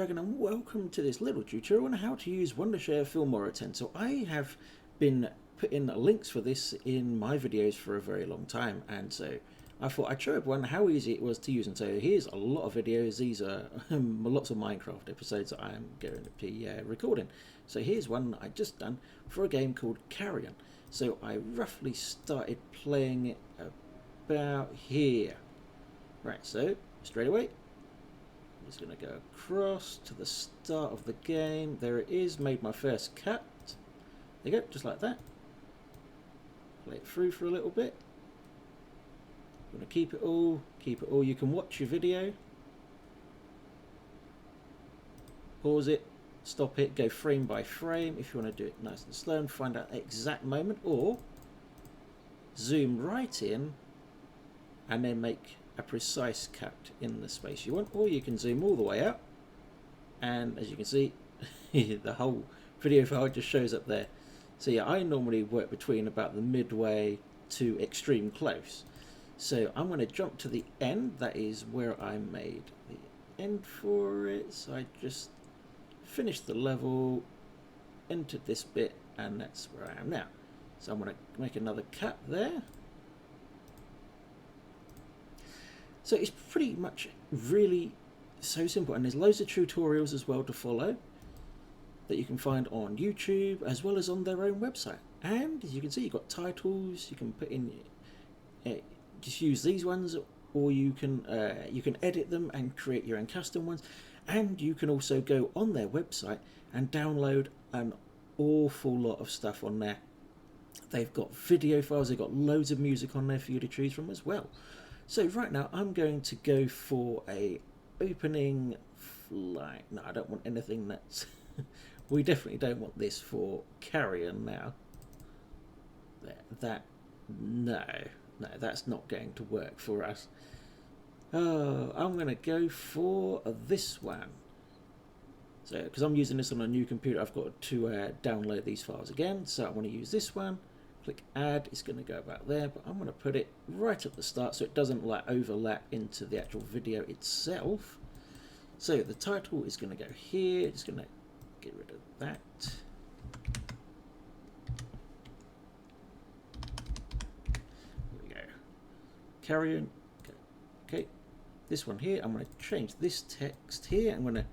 Dragon, and welcome to this little tutorial on how to use Wondershare Filmora 10. So I have been putting links for this in my videos for a very long time, and so I thought I'd show everyone how easy it was to use. And so here's a lot of videos. These are lots of Minecraft episodes that I am going to be recording. So here's one I just done for a game called Carrion. So I roughly started playing it about here. Right, so straight away I'm just going to go across to the start of the game. There it is, made my first cut. There you go, just like that. Play it through for a little bit. I'm going to keep it all, You can watch your video. Pause it, stop it, go frame by frame if you want to do it nice and slow and find out the exact moment, or zoom right in and then make a precise cut in the space you want, or you can zoom all the way out and as you can see the whole video file just shows up there. So yeah, I normally work between about the midway to extreme close. So I'm going to jump to the end. That is where I made the end for it. So I just finished the level, entered this bit, and that's where I am now. So I'm going to make another cut there. So it's pretty much really so simple, and there's loads of tutorials as well to follow that you can find on YouTube as well as on their own website. And as you can see, you've got titles you can put in, just use these ones, or you can edit them and create your own custom ones. And you can also go on their website and download an awful lot of stuff on there. They've got video files, they've got loads of music on there for you to choose from as well. So right now I'm going to go for a opening flight. No, I don't want anything that's we definitely don't want this for Carrion now. No, that's not going to work for us. Oh, I'm going to go for this one. So because I'm using this on a new computer, I've got to download these files again. So I want to use this one. Click add, it's going to go about there, but I'm going to put it right at the start so it doesn't like overlap into the actual video itself. So the title is going to go here, it's going to get rid of that. There we go. Carrion. Okay, this one here, I'm going to change this text here. I'm going to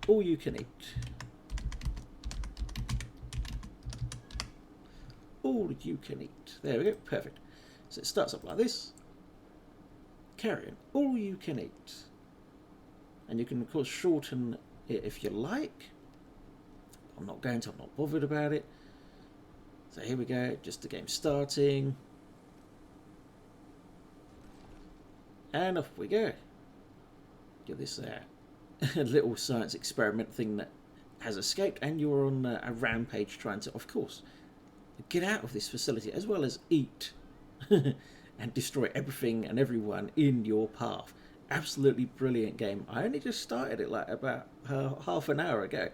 all you can eat. All you can eat. There we go, perfect. So it starts up like this. Carrion, all you can eat. And you can of course shorten it if you like. I'm not going to, I'm not bothered about it. So here we go, just the game starting. And off we go. Get this little science experiment thing that has escaped, and you're on a rampage trying to, of course, get out of this facility as well as eat and destroy everything and everyone in your path. Absolutely brilliant game. I only just started it like about half an hour ago.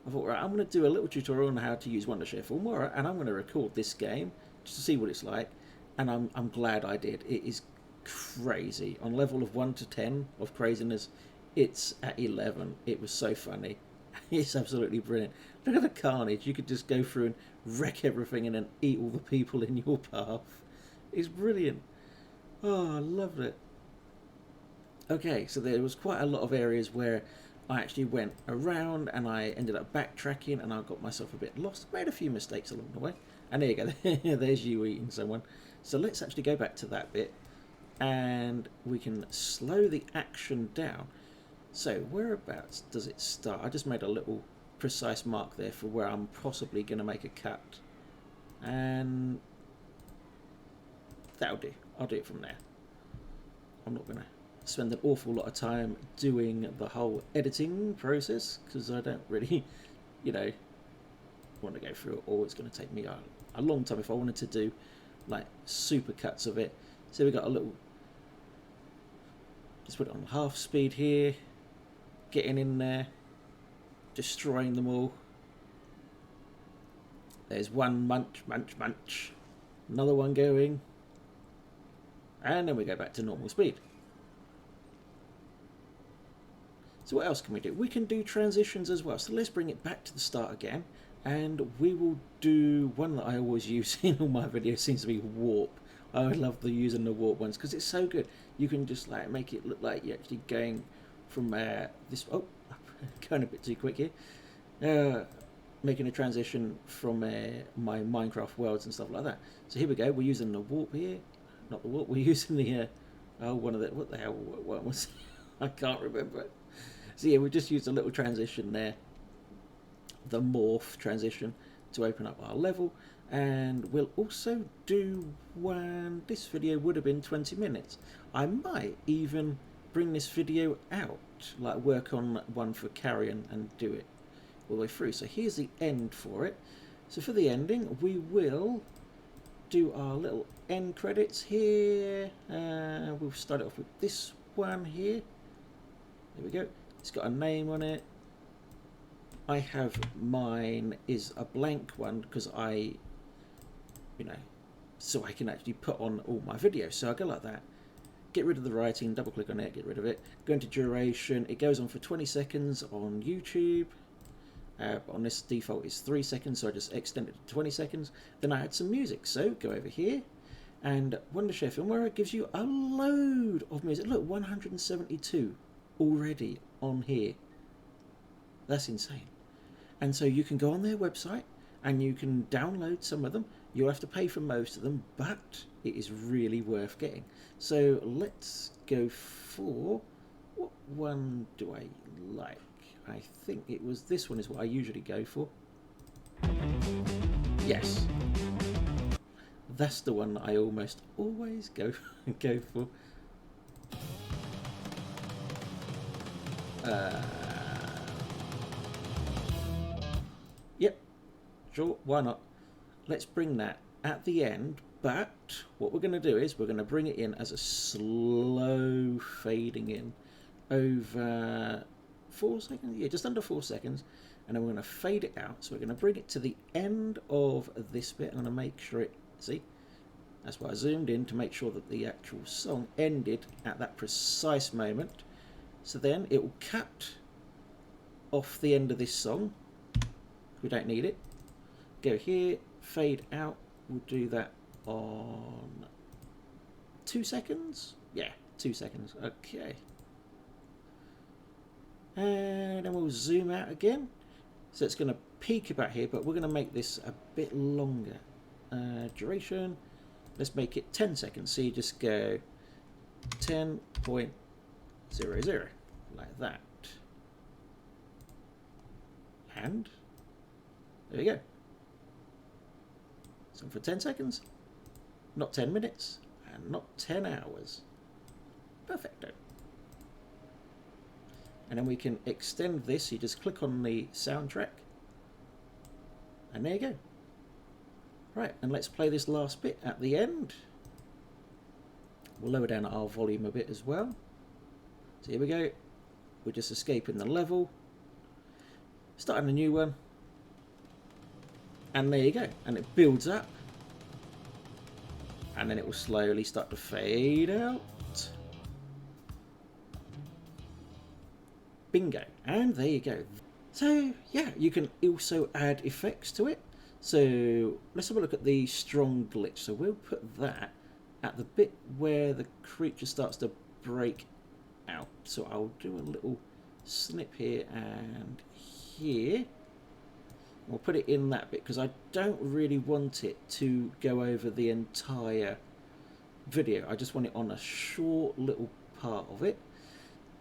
I thought, right, I'm going to do a little tutorial on how to use Wondershare Filmora, and I'm going to record this game just to see what it's like, and I'm glad I did. It is crazy. On level of 1 to 10 of craziness, it's at 11. It was so funny. It's absolutely brilliant. Look at the carnage. You could just go through and wreck everything and then eat all the people in your path. It's brilliant. Oh, I loved it. Okay, so there was quite a lot of areas where I actually went around and I ended up backtracking and I got myself a bit lost. Made a few mistakes along the way. And there you go. There's you eating someone. So let's actually go back to that bit and we can slow the action down. So whereabouts does it start? I just made a little precise mark there for where I'm possibly going to make a cut, and that'll do. I'll do it from there. I'm not going to spend an awful lot of time doing the whole editing process because I don't really, want to go through it all. It's going to take me a long time if I wanted to do like super cuts of it. So we got a little, just put it on half speed here. Getting in there, destroying them all. There's one, munch. Another one going. And then we go back to normal speed. So what else can we do? We can do transitions as well. So let's bring it back to the start again, and we will do one that I always use in all my videos. Seems to be warp. I love using the warp ones because it's so good. You can just like make it look like you're actually going from this. Oh, going a bit too quick here. Making a transition from my Minecraft worlds and stuff like that. So here we go. We're using the warp here. Not the warp. We're using the one of the, what the hell? What was? I can't remember. So yeah, we just used a little transition there, the morph transition, to open up our level. And we'll also do one. This video would have been 20 minutes. I might even bring this video out, like work on one for Carrion and do it all the way through. So here's the end for it. So for the ending, we will do our little end credits here. We'll start it off with this one here. There we go. It's got a name on it. I have mine is a blank one because so I can actually put on all my videos. So I go like that. Get rid of the writing, double click on it, get rid of it. Go into duration. It goes on for 20 seconds on YouTube. On this default is 3 seconds, so I just extended it to 20 seconds. Then I had some music. So go over here, and Wondershare Filmora gives you a load of music. Look, 172 already on here. That's insane. And so you can go on their website and you can download some of them. You'll have to pay for most of them, but it is really worth getting. So let's go for, what one do I like? I think it was this one is what I usually go for. Yes. That's the one that I almost always go for. Yep, sure, why not? Let's bring that at the end, but what we're going to do is we're going to bring it in as a slow fading in over 4 seconds, yeah, just under 4 seconds, and then we're going to fade it out. So we're going to bring it to the end of this bit. I'm going to make sure it, see, that's why I zoomed in to make sure that the actual song ended at that precise moment. So then it will cut off the end of this song. We don't need it. Go here, fade out. We'll do that on 2 seconds. Yeah, 2 seconds. Okay. And then we'll zoom out again. So it's going to peak about here, but we're going to make this a bit longer. Duration, let's make it 10 seconds. So you just go 10.00, like that. And there we go. So for 10 seconds, not 10 minutes, and not 10 hours. Perfecto. And then we can extend this. You just click on the soundtrack, and there you go. Right, and let's play this last bit at the end. We'll lower down our volume a bit as well. So here we go. We're just escaping the level, starting a new one, and there you go. And it builds up, and then it will slowly start to fade out. Bingo. And there you go. So yeah, you can also add effects to it. So let's have a look at the strong glitch. So we'll put that at the bit where the creature starts to break out. So I'll do a little snip here and here. We'll put it in that bit because I don't really want it to go over the entire video. I just want it on a short little part of it.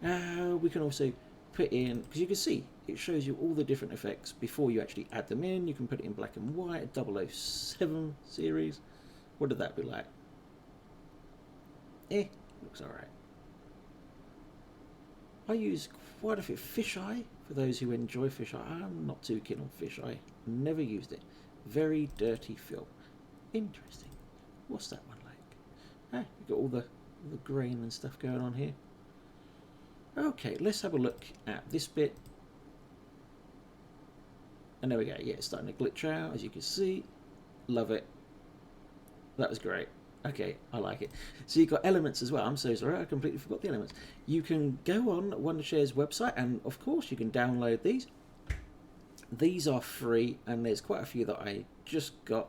We can also put in, because you can see it shows you all the different effects before you actually add them in. You can put it in black and white, 007 series. What did that be like? Looks alright. I use quite a bit of fisheye for those who enjoy fisheye. I'm not too keen on fisheye. Never used it. Very dirty film. Interesting. What's that one like? You've got all the grain and stuff going on here. Okay, let's have a look at this bit. And there we go. Yeah, it's starting to glitch out, as you can see. Love it. That was great. Okay, I like it. So you've got elements as well. I'm so sorry, I completely forgot the elements. You can go on Wondershare's website, and of course you can download these. These are free, and there's quite a few that I just got,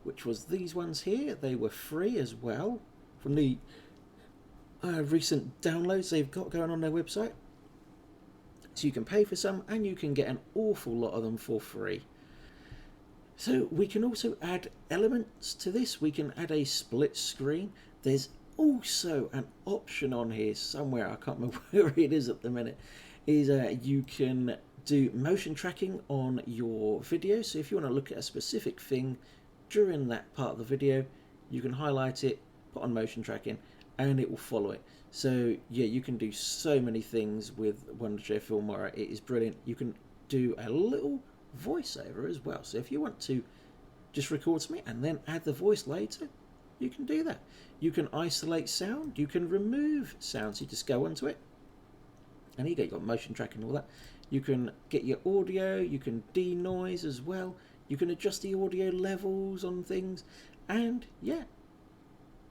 which was these ones here. They were free as well from the recent downloads they've got going on their website. So you can pay for some, and you can get an awful lot of them for free. So we can also add elements to this. We can add a split screen. There's also an option on here somewhere, I can't remember where it is at the minute, is you can do motion tracking on your video. So if you want to look at a specific thing during that part of the video, you can highlight it, put on motion tracking, and it will follow it. So yeah, you can do so many things with Wondershare Filmora. It is brilliant. You can do a little voiceover as well. So if you want to just record something and then add the voice later, you can do that. You can isolate sound. You can remove sound. So you just go onto it, and you got motion tracking and all that. You can get your audio. You can denoise as well. You can adjust the audio levels on things, and yeah,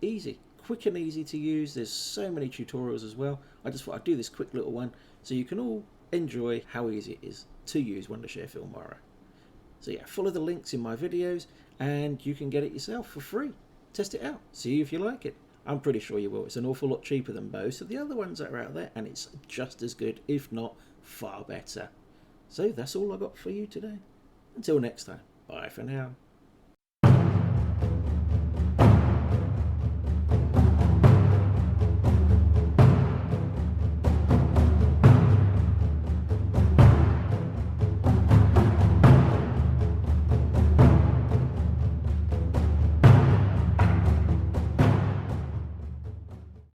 easy. Quick and easy to use. There's so many tutorials as well. I just thought I'd do this quick little one so you can all enjoy how easy it is to use Wondershare Filmora. So yeah, follow the links in my videos and you can get it yourself for free. Test it out. See if you like it. I'm pretty sure you will. It's an awful lot cheaper than most of the other ones that are out there, and it's just as good, if not far better. So that's all I got for you today. Until next time, bye for now.